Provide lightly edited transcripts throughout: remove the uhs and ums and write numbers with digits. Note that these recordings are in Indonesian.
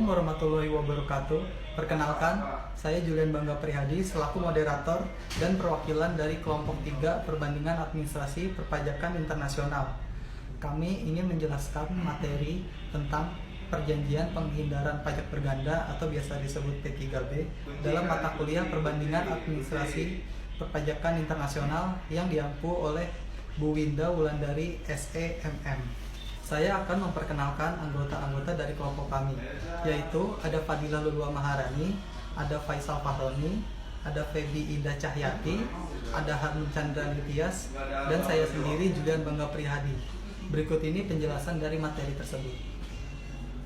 Assalamualaikum warahmatullahi wabarakatuh. Perkenalkan, saya Julian Bangga Prihadi selaku moderator dan perwakilan dari kelompok 3 Perbandingan Administrasi Perpajakan Internasional. Kami ingin menjelaskan materi tentang Perjanjian Penghindaran Pajak Berganda atau biasa disebut P3B dalam mata kuliah Perbandingan Administrasi Perpajakan Internasional yang diampu oleh Bu Winda Wulandari SEMM. Saya akan memperkenalkan anggota-anggota dari kelompok kami, yaitu ada Fadilah Lulua Maharani, ada Faisal Fahroni, ada Febi Ida Cahyati, ada Harun Chandra Nitias, dan saya sendiri Julian Bangga Prihadi. Berikut ini penjelasan dari materi tersebut.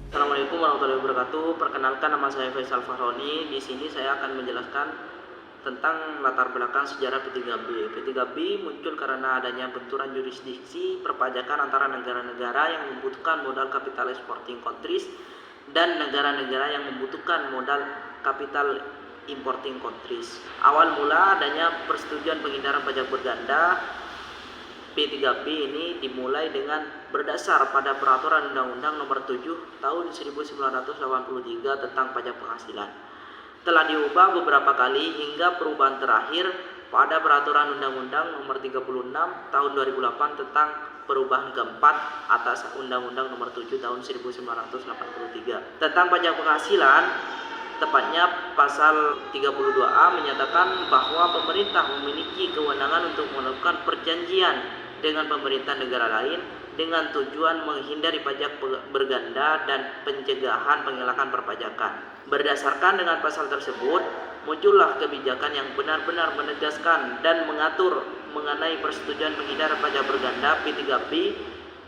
Assalamualaikum warahmatullahi wabarakatuh. Perkenalkan, nama saya Faisal Fahroni. Di sini saya akan menjelaskan tentang latar belakang sejarah P3B. P3B muncul karena adanya benturan jurisdiksi perpajakan antara negara-negara yang membutuhkan modal capital exporting countries dan negara-negara yang membutuhkan modal capital importing countries. Awal mula adanya persetujuan penghindaran pajak berganda P3B ini dimulai dengan berdasar pada Peraturan Undang-Undang Nomor 7 Tahun 1983 tentang pajak penghasilan. Telah diubah beberapa kali hingga perubahan terakhir pada Peraturan Undang-Undang Nomor 36 Tahun 2008 tentang perubahan keempat atas Undang-Undang Nomor 7 Tahun 1983 tentang pajak penghasilan. Tepatnya pasal 32A menyatakan bahwa pemerintah memiliki kewenangan untuk melakukan perjanjian dengan pemerintah negara lain dengan tujuan menghindari pajak berganda dan pencegahan pengelakan perpajakan. Berdasarkan dengan pasal tersebut, muncullah kebijakan yang benar-benar menegaskan dan mengatur mengenai persetujuan penghindaran pajak berganda P3B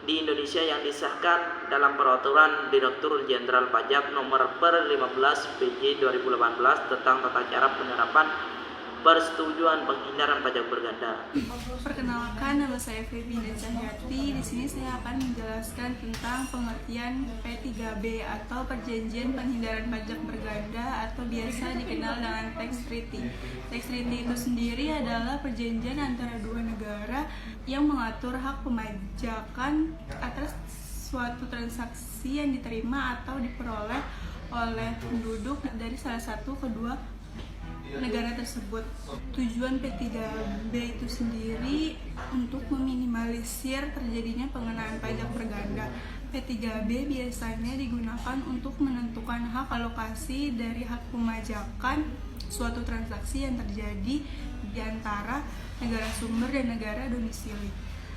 di Indonesia yang disahkan dalam Peraturan Direktur Jenderal Pajak Nomor per 15 PJ 2018 tentang tata cara penerapan persetujuan penghindaran pajak berganda. Perkenalkan, nama saya Febi Ida Cahyati. Di sini saya akan menjelaskan tentang pengertian P3B atau Perjanjian Penghindaran Pajak Berganda atau biasa dikenal dengan Tax Treaty. Tax Treaty itu sendiri adalah perjanjian antara dua negara yang mengatur hak pemajakan atas suatu transaksi yang diterima atau diperoleh oleh penduduk dari salah satu kedua negara tersebut. Tujuan P3B itu sendiri untuk meminimalisir terjadinya pengenaan pajak berganda. P3B biasanya digunakan untuk menentukan hak alokasi dari hak pemajakan suatu transaksi yang terjadi di antara negara sumber dan negara domisili.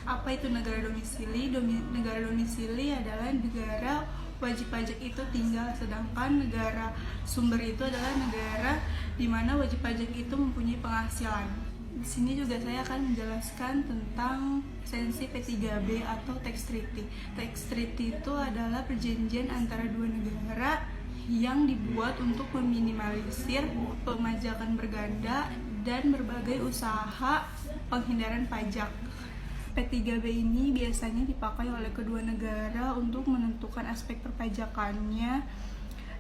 Apa itu negara domisili? Negara domisili adalah negara wajib pajak itu tinggal, sedangkan negara sumber itu adalah negara di mana wajib pajak itu mempunyai penghasilan. Di sini juga saya akan menjelaskan tentang esensi P3B atau Tax Treaty. Tax Treaty itu adalah perjanjian antara dua negara yang dibuat untuk meminimalisir pemajakan berganda dan berbagai usaha penghindaran pajak. P3B ini biasanya dipakai oleh kedua negara untuk menentukan aspek perpajakannya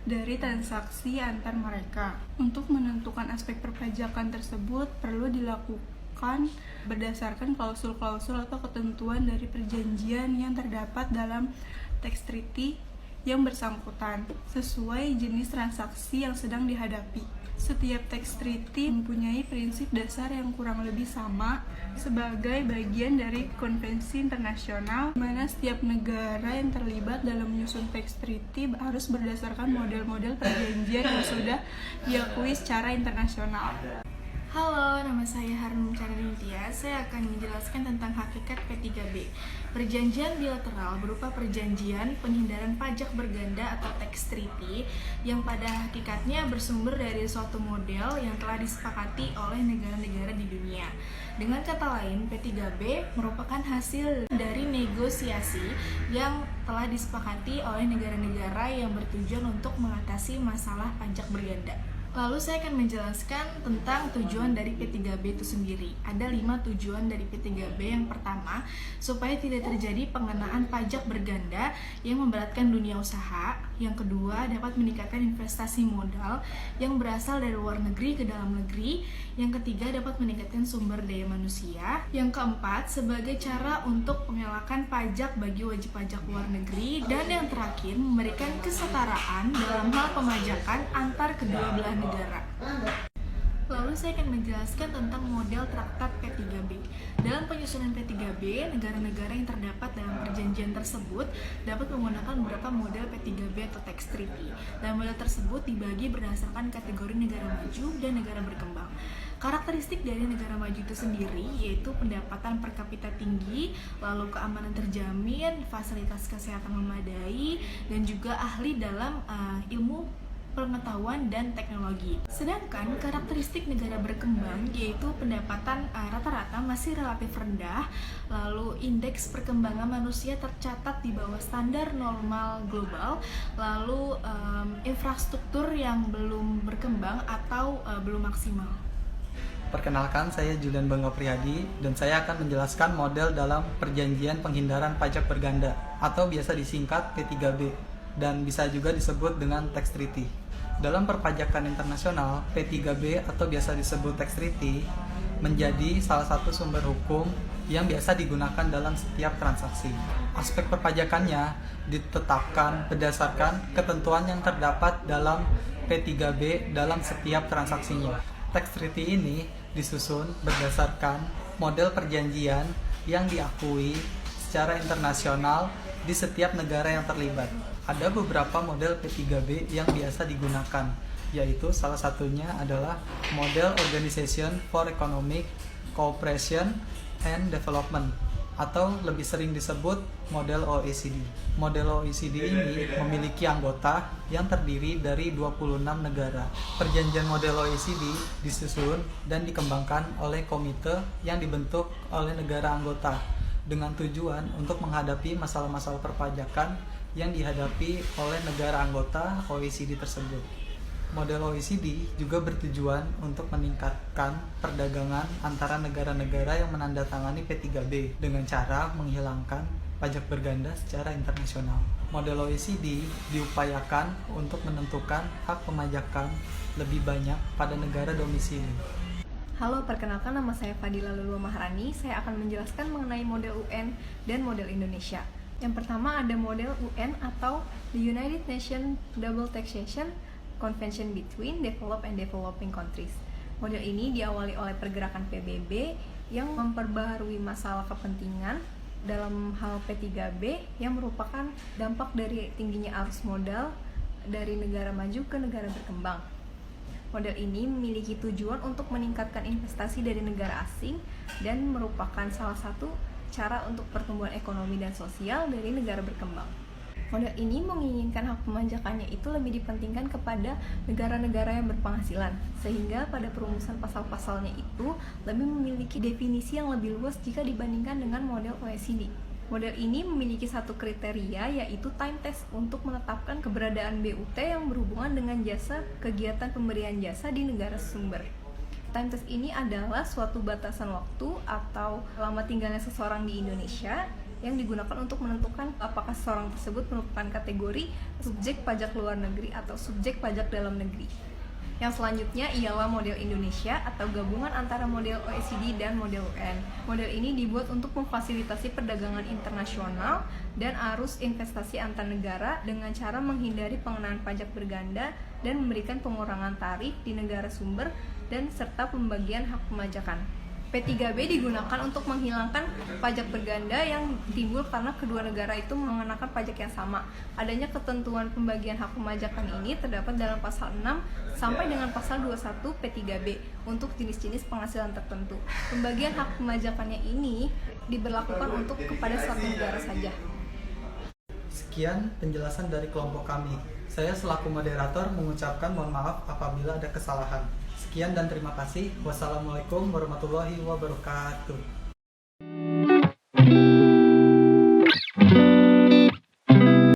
dari transaksi antar mereka. Untuk menentukan aspek perpajakan tersebut perlu dilakukan berdasarkan klausul-klausul atau ketentuan dari perjanjian yang terdapat dalam Tax Treaty yang bersangkutan sesuai jenis transaksi yang sedang dihadapi. Setiap Tax Treaty mempunyai prinsip dasar yang kurang lebih sama sebagai bagian dari konvensi internasional, di mana setiap negara yang terlibat dalam menyusun Tax Treaty harus berdasarkan model-model perjanjian yang sudah diakui secara internasional. Halo, nama saya Harun Chandra Nitias. Saya akan menjelaskan tentang hakikat P3B. Perjanjian bilateral berupa perjanjian penghindaran pajak berganda atau Tax Treaty yang pada hakikatnya bersumber dari suatu model yang telah disepakati oleh negara-negara di dunia. Dengan kata lain, P3B merupakan hasil dari negosiasi yang telah disepakati oleh negara-negara yang bertujuan untuk mengatasi masalah pajak berganda. Lalu saya akan menjelaskan tentang tujuan dari P3B itu sendiri. Ada 5 tujuan dari P3B. Yang pertama, supaya tidak terjadi pengenaan pajak berganda yang memberatkan dunia usaha. Yang kedua, dapat meningkatkan investasi modal yang berasal dari luar negeri ke dalam negeri. Yang ketiga, dapat meningkatkan sumber daya manusia. Yang keempat, sebagai cara untuk mengelakkan pajak bagi wajib pajak luar negeri. Dan yang terakhir, memberikan kesetaraan dalam hal pemajakan antar kedua belah negara. Lalu saya akan menjelaskan tentang model traktat P3B. Dalam penyusunan P3B, negara-negara yang terdapat dalam perjanjian tersebut dapat menggunakan beberapa model P3B atau tax treaty. Dan model tersebut dibagi berdasarkan kategori negara maju dan negara berkembang. Karakteristik dari negara maju itu sendiri yaitu pendapatan per kapita tinggi, lalu keamanan terjamin, fasilitas kesehatan memadai, dan juga ahli dalam ilmu pengetahuan dan teknologi. Sedangkan karakteristik negara berkembang yaitu pendapatan rata-rata masih relatif rendah, lalu indeks perkembangan manusia tercatat di bawah standar normal global, lalu infrastruktur yang belum berkembang atau belum maksimal. Perkenalkan, saya Julian Bangga Prihadi dan saya akan menjelaskan model dalam perjanjian penghindaran pajak berganda atau biasa disingkat P3B dan bisa juga disebut dengan tax treaty. Dalam perpajakan internasional, P3B atau biasa disebut tax treaty menjadi salah satu sumber hukum yang biasa digunakan dalam setiap transaksi. Aspek perpajakannya ditetapkan berdasarkan ketentuan yang terdapat dalam P3B dalam setiap transaksinya. Tax treaty ini disusun berdasarkan model perjanjian yang diakui secara internasional di setiap negara yang terlibat. Ada beberapa model P3B yang biasa digunakan, yaitu salah satunya adalah model Organization for Economic Cooperation and Development atau lebih sering disebut model OECD. Model OECD ini memiliki anggota yang terdiri dari 26 negara. Perjanjian model OECD disusun dan dikembangkan oleh komite yang dibentuk oleh negara anggota dengan tujuan untuk menghadapi masalah-masalah perpajakan yang dihadapi oleh negara anggota OECD tersebut. Model OECD juga bertujuan untuk meningkatkan perdagangan antara negara-negara yang menandatangani P3B dengan cara menghilangkan pajak berganda secara internasional. Model OECD diupayakan untuk menentukan hak pemajakan lebih banyak pada negara domisili. Halo, perkenalkan nama saya Fadila Lulua Maharani. Saya akan menjelaskan mengenai model UN dan model Indonesia. Yang pertama ada model UN atau the United Nations Double Taxation Convention Between Developed and Developing Countries. Model ini diawali oleh pergerakan PBB yang memperbaharui masalah kepentingan dalam hal P3B yang merupakan dampak dari tingginya arus modal dari negara maju ke negara berkembang. Model ini memiliki tujuan untuk meningkatkan investasi dari negara asing dan merupakan salah satu cara untuk pertumbuhan ekonomi dan sosial dari negara berkembang. Model ini menginginkan hak pemajakannya itu lebih dipentingkan kepada negara-negara yang berpenghasilan, sehingga pada perumusan pasal-pasalnya itu lebih memiliki definisi yang lebih luas jika dibandingkan dengan model OECD. Model ini memiliki satu kriteria, yaitu time test untuk menetapkan keberadaan BUT yang berhubungan dengan jasa kegiatan pemberian jasa di negara sumber. Time test ini adalah suatu batasan waktu atau lama tinggalnya seseorang di Indonesia yang digunakan untuk menentukan apakah seseorang tersebut merupakan kategori subjek pajak luar negeri atau subjek pajak dalam negeri. Yang selanjutnya ialah model Indonesia atau gabungan antara model OECD dan model UN. Model ini dibuat untuk memfasilitasi perdagangan internasional dan arus investasi antar negara dengan cara menghindari pengenaan pajak berganda dan memberikan pengurangan tarif di negara sumber dan serta pembagian hak pemajakan. P3B digunakan untuk menghilangkan pajak berganda yang timbul karena kedua negara itu mengenakan pajak yang sama. Adanya ketentuan pembagian hak pemajakan ini terdapat dalam pasal 6 sampai dengan pasal 21 P3B untuk jenis-jenis penghasilan tertentu. Pembagian hak pemajakannya ini diberlakukan untuk kepada satu negara saja. Sekian penjelasan dari kelompok kami. Saya selaku moderator mengucapkan mohon maaf apabila ada kesalahan. Sekian dan terima kasih. Wassalamualaikum warahmatullahi wabarakatuh.